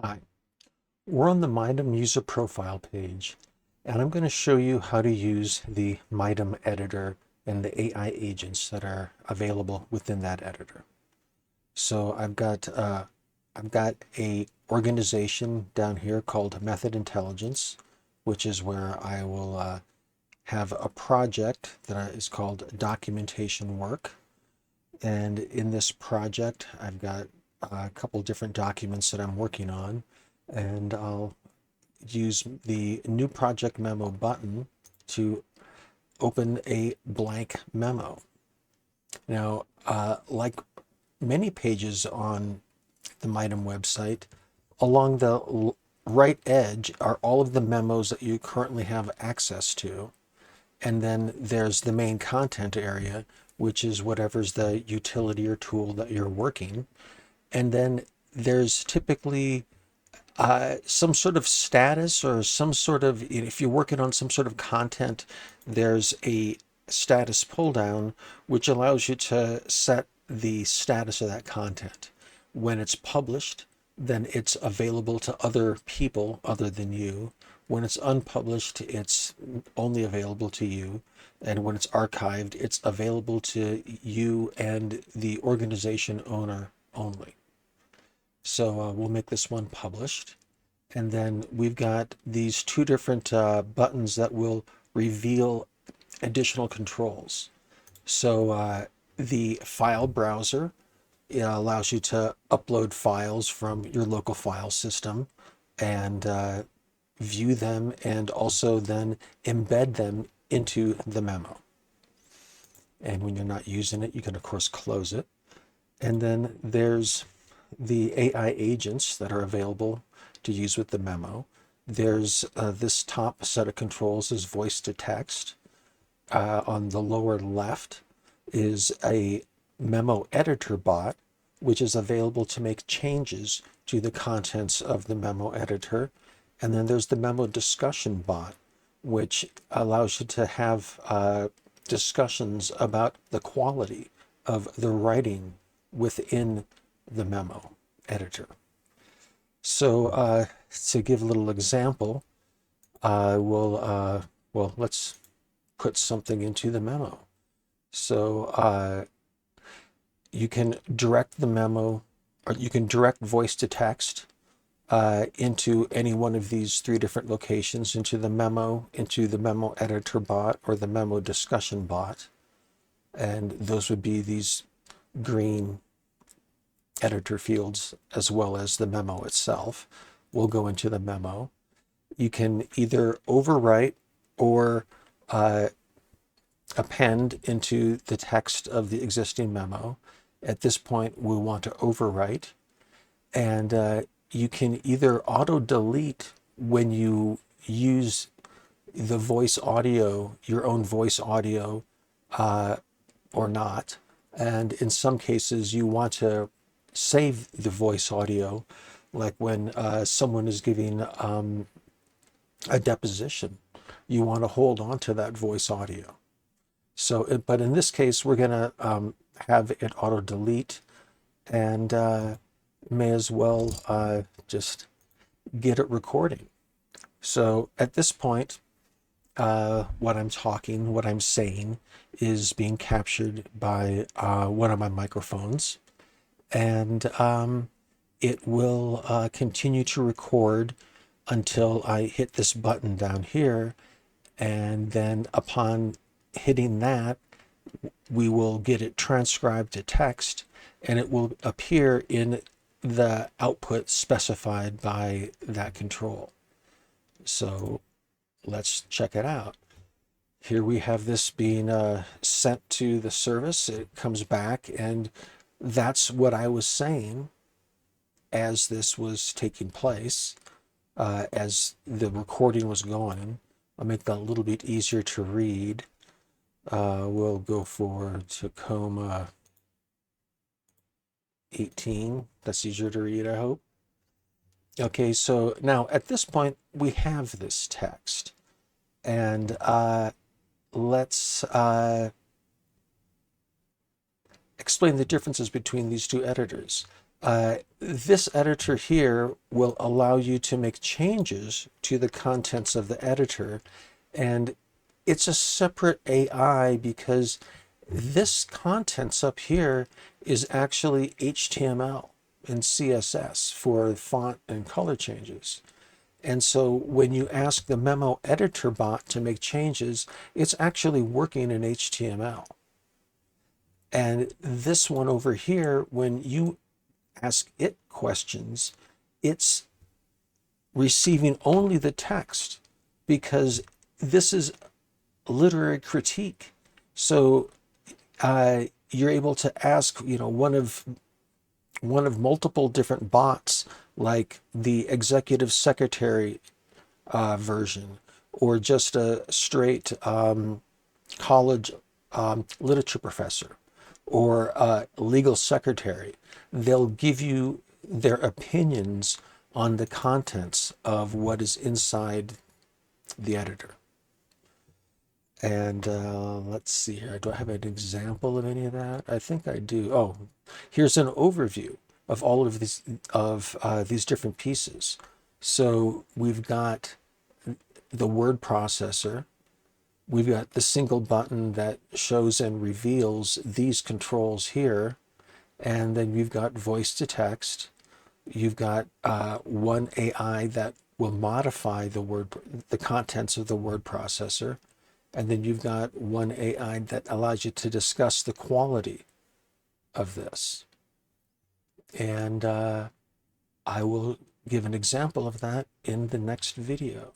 Hi, we're on the Midom user profile page, and I'm going to show you how to use the Midom editor and the AI agents that are available within that editor. So I've got a organization down here called Method Intelligence, which is where I will have a project that is called documentation work. And in this project, I've got a couple different documents that I'm working on, and I'll use the new project memo button to open a blank memo. Now, like many pages on the Midom website, along the right edge are all of the memos that you currently have access to. And then there's the main content area, which is whatever's the utility or tool that you're working. And then there's typically some sort of status or some sort of, if you're working on some sort of content, there's a status pull down, which allows you to set the status of that content. When it's published, then it's available to other people other than you. When it's unpublished, it's only available to you. And when it's archived, it's available to you and the organization owner only. So we'll make this one published. And then we've got these two different buttons that will reveal additional controls. So the file browser, it allows you to upload files from your local file system and view them, and also then embed them into the memo. And when you're not using it, you can of course close it. And then there's the AI agents that are available to use with the memo. There's this top set of controls is voice to text. On the lower left is a memo editor bot, which is available to make changes to the contents of the memo editor. And then there's the memo discussion bot, which allows you to have discussions about the quality of the writing within the memo editor. So to give a little example, let's put something into the memo. So you can direct the memo, or you can direct voice to text into any one of these three different locations, into the memo editor bot, or the memo discussion bot. And those would be these green editor fields, as well as the memo itself will go into the memo. You can either overwrite or append into the text of the existing memo. At this point, we want to overwrite, and you can either auto delete when you use the voice audio, your own voice audio, or not. And in some cases, you want to save the voice audio, like when someone is giving a deposition. You want to hold on to that voice audio. So, but in this case, we're going to have it auto delete, and may as well just get it recording. So at this point, what I'm saying is being captured by one of my microphones, and it will continue to record until I hit this button down here. And then upon hitting that, we will get it transcribed to text, and it will appear in the output specified by that control. So let's check it out. Here we have this being sent to the service. It comes back, and that's what I was saying as this was taking place, as the recording was going. I'll make that a little bit easier to read. We'll go for Tacoma 18. That's easier to read, I hope. Okay, so now at this point, we have this text. And let's explain the differences between these two editors. This editor here will allow you to make changes to the contents of the editor, and it's a separate AI because this contents up here is actually HTML and CSS for font and color changes. And so when you ask the Memo Editor bot to make changes, it's actually working in HTML. And this one over here, when you ask it questions, it's receiving only the text because this is literary critique. So you're able to ask, one of multiple different bots, like the executive secretary version, or just a straight college literature professor, or a legal secretary. They'll give you their opinions on the contents of what is inside the editor. And let's see here. Do I have an example of any of that? I think I do. Oh, here's an overview of all of these different pieces. So we've got the word processor. We've got the single button that shows and reveals these controls here. And then you've got voice to text. You've got one AI that will modify the contents of the word processor. And then you've got one AI that allows you to discuss the quality of this. And I will give an example of that in the next video.